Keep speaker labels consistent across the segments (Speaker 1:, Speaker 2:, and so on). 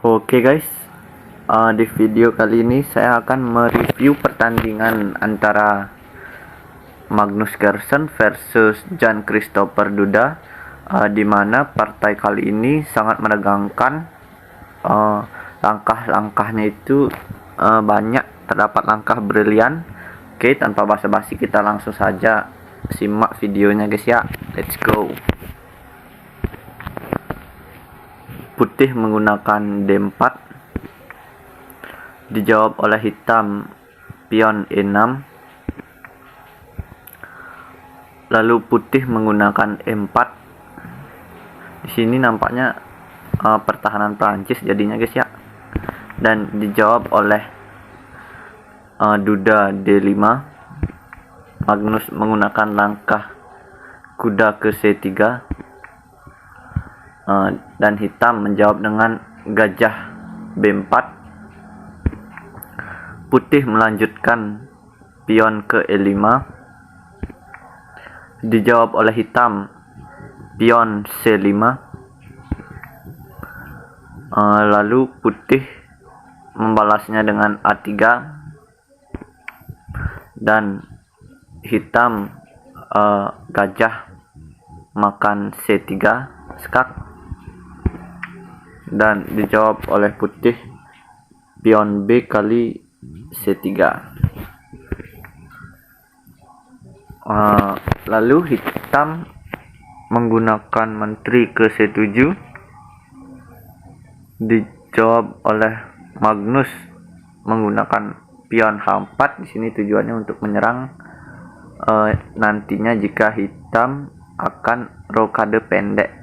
Speaker 1: Oke guys, di video kali ini saya akan mereview pertandingan antara Magnus Carlsen versus Jan Christopher Duda, di mana partai kali ini sangat menegangkan. Langkah-langkahnya itu banyak, terdapat langkah brilian. Oke, tanpa basa-basi kita langsung saja simak videonya guys ya. Let's go. Putih menggunakan D4, dijawab oleh hitam pion E6, lalu putih menggunakan E4. Di sini nampaknya pertahanan Prancis jadinya guys ya, dan dijawab oleh Duda D5. Magnus menggunakan langkah kuda ke C3, dan hitam menjawab dengan gajah B4. Putih melanjutkan pion ke E5, dijawab oleh hitam pion C5. Lalu putih membalasnya dengan A3, dan hitam gajah makan C3 skak, dan dijawab oleh putih pion B kali C3. Lalu hitam menggunakan menteri ke C7, dijawab oleh Magnus menggunakan pion H4. Di sini tujuannya untuk menyerang nantinya jika hitam akan rokade pendek.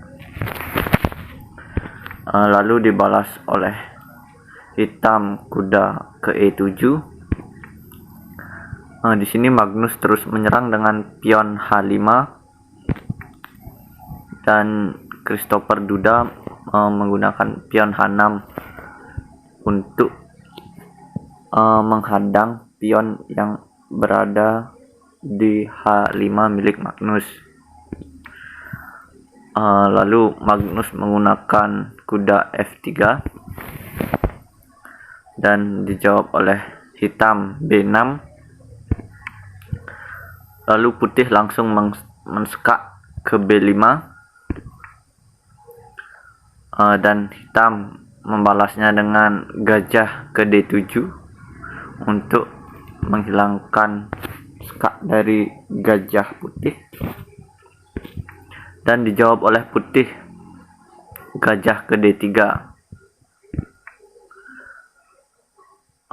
Speaker 1: Lalu dibalas oleh hitam kuda ke E7. Di sini Magnus terus menyerang dengan pion H5, dan Christopher Duda menggunakan pion H6 untuk menghadang pion yang berada di H5 milik Magnus. Lalu Magnus menggunakan kuda F3, dan dijawab oleh hitam B6. Lalu putih langsung menskak ke B5, dan hitam membalasnya dengan gajah ke D7 untuk menghilangkan skak dari gajah putih, dan dijawab oleh putih gajah ke D3.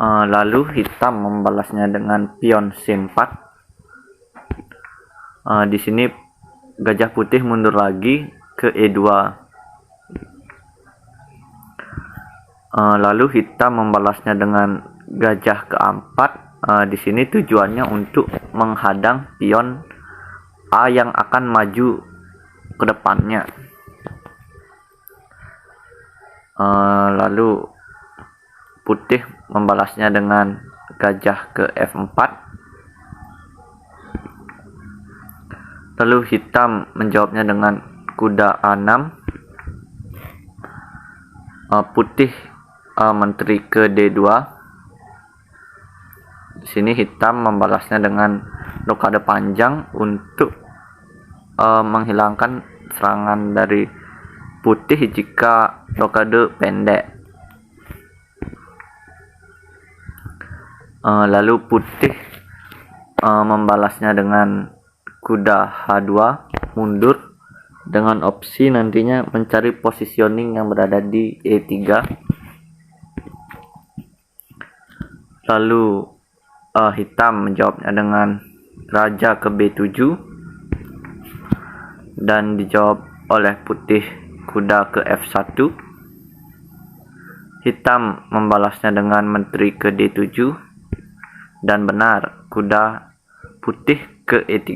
Speaker 1: Lalu hitam membalasnya dengan pion C4. Di sini gajah putih mundur lagi ke E2. Lalu hitam membalasnya dengan gajah ke A4. Di sini tujuannya untuk menghadang pion A yang akan maju ke depannya. Lalu putih membalasnya dengan gajah ke F4. Lalu hitam menjawabnya dengan kuda A6. Putih menteri ke D2. Di sini hitam membalasnya dengan rokade panjang untuk menghilangkan serangan dari putih jika rokade pendek. Lalu putih membalasnya dengan kuda H2 mundur, dengan opsi nantinya mencari positioning yang berada di E3. Lalu hitam menjawabnya dengan raja ke B7, dan dijawab oleh putih kuda ke F1. Hitam membalasnya dengan menteri ke D7, dan benar, kuda putih ke E3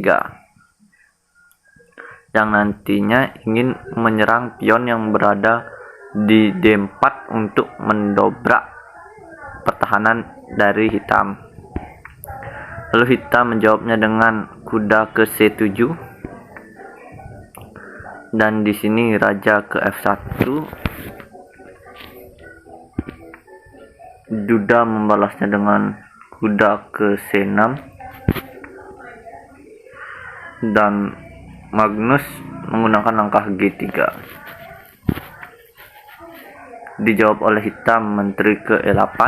Speaker 1: yang nantinya ingin menyerang pion yang berada di D4 untuk mendobrak pertahanan dari hitam. Lalu hitam menjawabnya dengan kuda ke C7, dan di sini raja ke F1, Duda membalasnya dengan kuda ke C6, dan Magnus menggunakan langkah G3. Dijawab oleh hitam menteri ke E8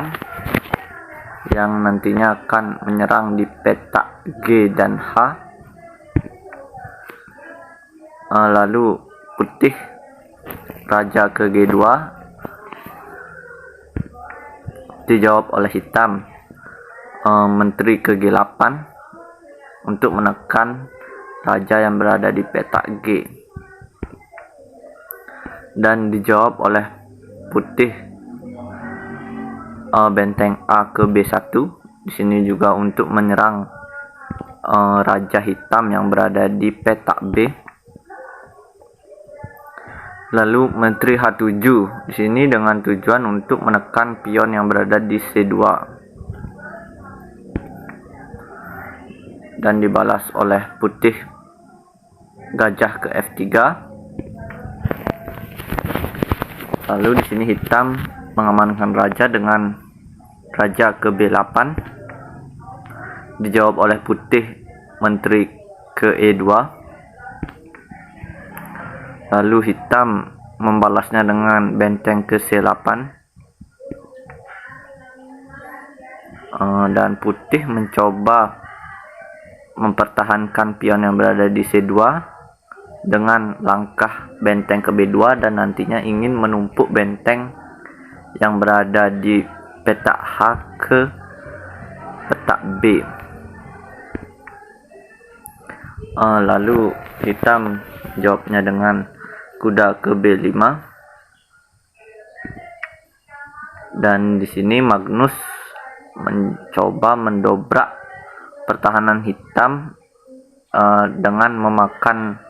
Speaker 1: yang nantinya akan menyerang di petak G dan H. Lalu putih raja ke G2. Dijawab oleh hitam menteri ke G8 untuk menekan raja yang berada di petak G. Dan dijawab oleh putih benteng A ke B1. Di sini juga untuk menyerang raja hitam yang berada di petak B. Lalu menteri H7 di sini dengan tujuan untuk menekan pion yang berada di C2. Dan dibalas oleh putih gajah ke F3. Lalu di sini hitam mengamankan raja dengan raja ke B8. Dijawab oleh putih menteri ke E2. Lalu hitam membalasnya dengan benteng ke C8. Dan putih mencoba mempertahankan pion yang berada di C2 dengan langkah benteng ke B2 dan nantinya ingin menumpuk benteng yang berada di petak H ke petak B. Lalu hitam jawabnya dengan kuda ke B5. Dan di sini Magnus mencoba mendobrak pertahanan hitam dengan memakan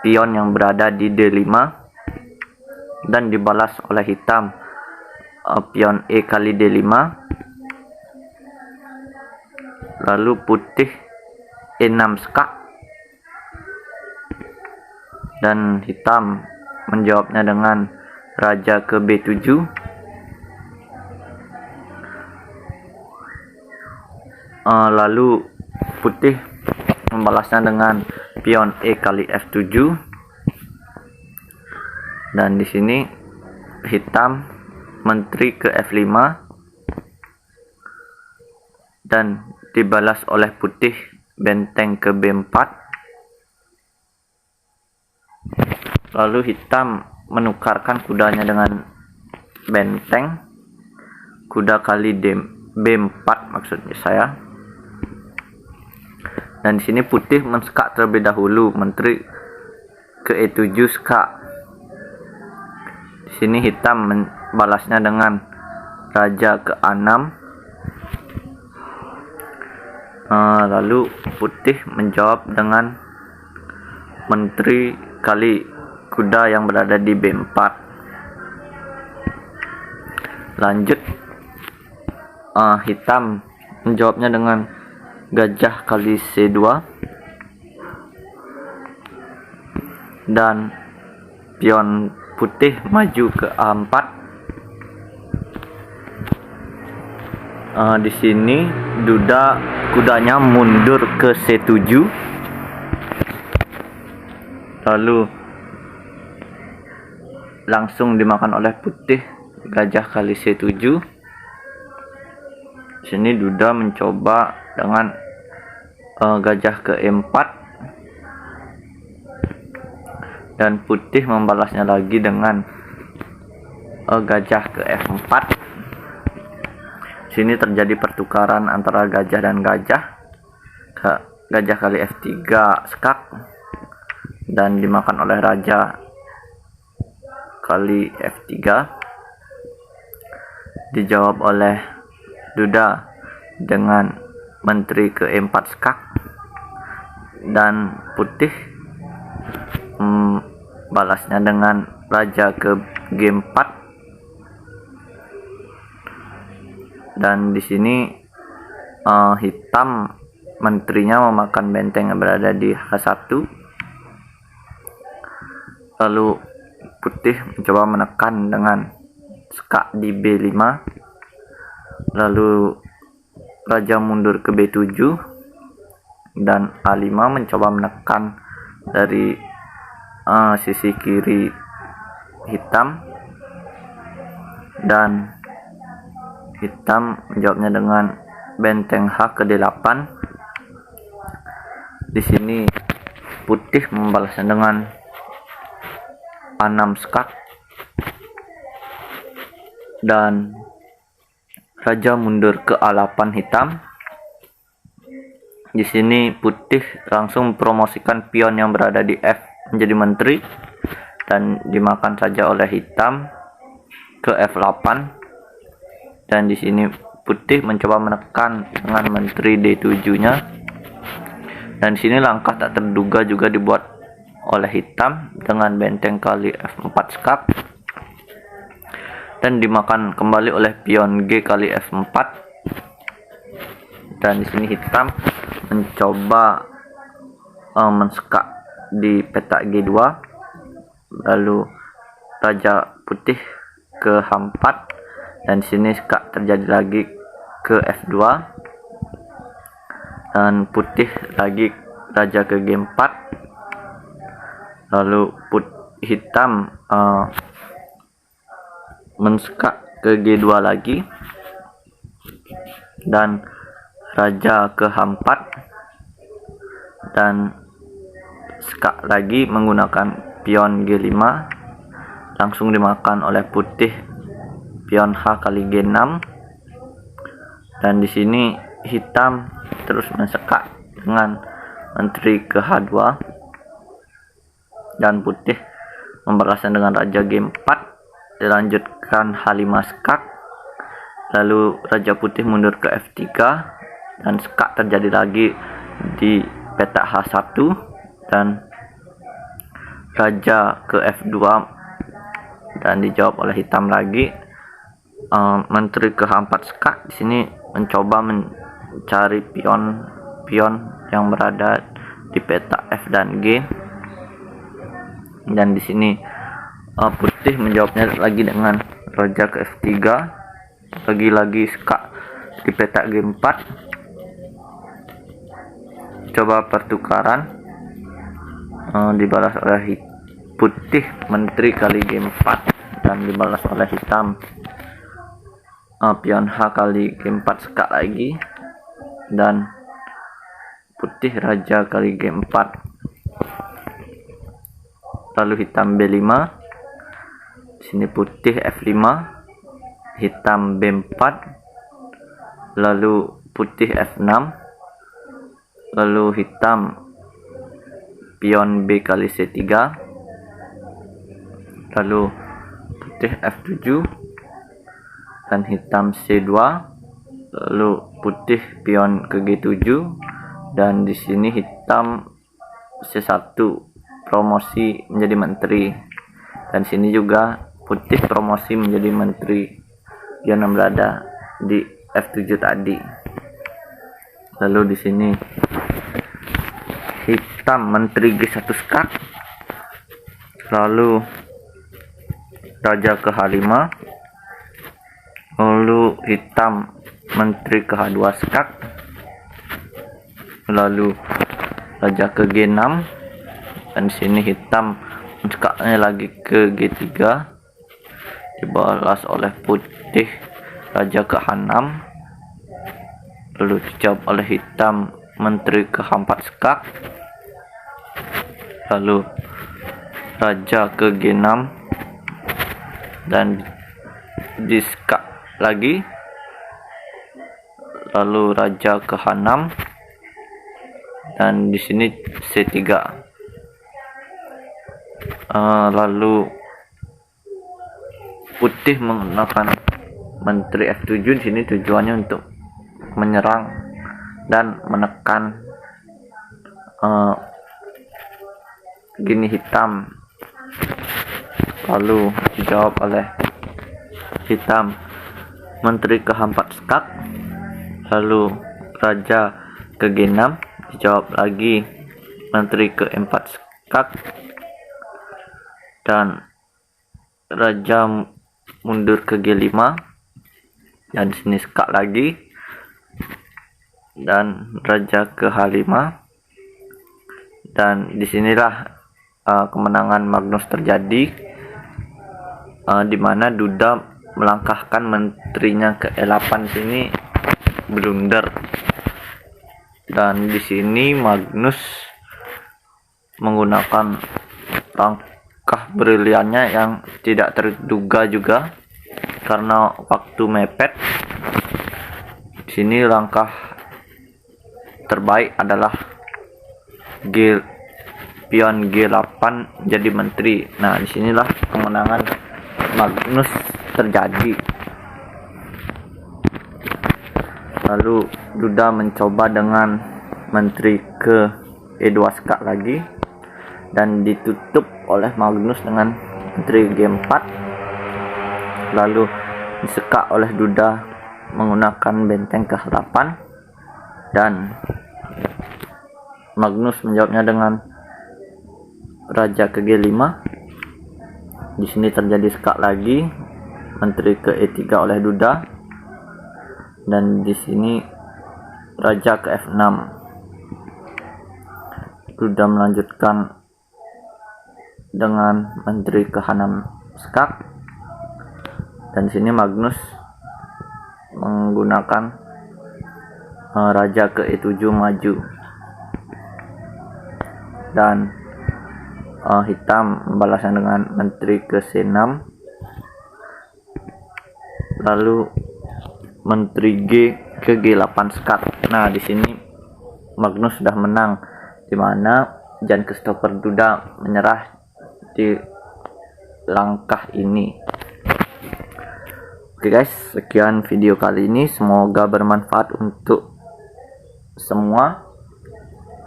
Speaker 1: pion yang berada di D5 dan dibalas oleh hitam pion E kali D5. Lalu putih E6 skak dan hitam menjawabnya dengan raja ke B7. Lalu putih membalasnya dengan pion E kali F7. Dan di sini hitam menteri ke F5 dan dibalas oleh putih benteng ke B4. Lalu hitam menukarkan kudanya dengan benteng, kuda kali B4 maksudnya saya. Dan di sini putih menskak terlebih dahulu, menteri ke E7 skak. Di sini hitam membalasnya dengan raja ke A6. Lalu putih menjawab dengan menteri kali kuda yang berada di B4. Lanjut, hitam menjawabnya dengan gajah kali C2 dan pion putih maju ke A4. Di sini kudanya mundur ke C7. Lalu langsung dimakan oleh putih gajah kali C7. Di sini duda mencoba dengan gajah ke E4 dan putih membalasnya lagi dengan gajah ke F4. Di sini terjadi pertukaran antara gajah dan gajah. Gajah kali F3 skak dan dimakan oleh raja kali F3. Dijawab oleh duda dengan menteri ke E4 skak dan putih balasnya dengan raja ke G4. Dan di sini hitam menterinya memakan benteng yang berada di H1. Lalu putih mencoba menekan dengan skak di B5. Lalu raja mundur ke B7 dan A5 mencoba menekan dari sisi kiri hitam, dan hitam menjawabnya dengan benteng H ke D8. Di sini putih membalasnya dengan A6 skak, dan raja mundur ke A8 hitam. Di sini putih langsung promosikan pion yang berada di F menjadi menteri, dan dimakan saja oleh hitam ke F8. Dan di sini putih mencoba menekan dengan menteri D7-nya. Dan di sini langkah tak terduga juga dibuat oleh hitam dengan benteng kali F4 skak, dan dimakan kembali oleh pion G kali F4. Dan di sini hitam mencoba menskak di peta G2, lalu raja putih ke H4, dan di sini skak terjadi lagi ke F2, dan putih lagi raja ke G4, lalu hitam menskak ke G2 lagi, dan raja ke H4, dan skak lagi menggunakan pion G5, langsung dimakan oleh putih pion H kali G6. Dan di sini hitam terus mensekak dengan menteri ke H2, dan putih membalasnya dengan raja G4, dilanjutkan H5 skak, lalu raja putih mundur ke F3, dan skak terjadi lagi di peta H1, dan raja ke F2, dan dijawab oleh hitam lagi. Menteri ke H4 skak di sini mencoba mencari pion yang berada di peta F dan G, dan di sini putih menjawabnya lagi dengan raja ke F3, lagi-lagi skak di peta G4. Coba pertukaran, dibalas oleh putih menteri kali G4, dan dibalas oleh hitam pion H kali G4 skak lagi, dan putih raja kali G4, lalu hitam B5. Di sini putih F5, hitam B4, lalu putih F6, lalu hitam pion B kali C3, lalu putih F7, dan hitam C2, lalu putih pion ke G7, dan di sini hitam C1 promosi menjadi menteri, dan sini juga putih promosi menjadi menteri pion yang berada di F7 tadi. Lalu di sini hitam menteri G1 skak, lalu raja ke H5, lalu hitam menteri ke H2 skak, lalu raja ke G6, dan di sini hitam skaknya lagi ke G3, dibalas oleh putih raja ke H6, lalu dijawab oleh hitam menteri ke H4 skak, lalu raja ke G6, dan di skak lagi, lalu raja ke H6, dan di sini C3. Lalu putih menggunakan menteri F7 di sini tujuannya untuk menyerang dan menekan gini hitam. Lalu dijawab oleh hitam menteri ke H4 skak, lalu raja ke G6, dijawab lagi menteri ke E4 skak, dan raja mundur ke G5, dan sini skak lagi, dan raja ke H5, dan disinilah kemenangan Magnus terjadi, di mana Duda melangkahkan menterinya ke E8. Sini blunder, dan di sini Magnus menggunakan langkah briliannya yang tidak terduga juga karena waktu mepet. Di sini langkah terbaik adalah pion G8 jadi menteri. Nah, disinilah kemenangan Magnus terjadi. Lalu Duda mencoba dengan menteri ke E2 skak lagi, dan ditutup oleh Magnus dengan menteri G4. Lalu disekak oleh Duda menggunakan benteng ke H8, dan Magnus menjawabnya dengan raja ke G5. Di sini terjadi skak lagi, menteri ke E3 oleh Duda, dan di sini raja ke F6. Duda melanjutkan dengan menteri ke H6 skak, dan di sini Magnus menggunakan raja ke E7 maju, dan hitam membalasnya dengan menteri ke C6, lalu menteri G ke G8 skak. Nah, di sini Magnus sudah menang, di mana Jan Christopher Duda menyerah di langkah ini. Oke guys, sekian video kali ini, semoga bermanfaat untuk semua.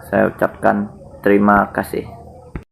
Speaker 1: Saya ucapkan terima kasih.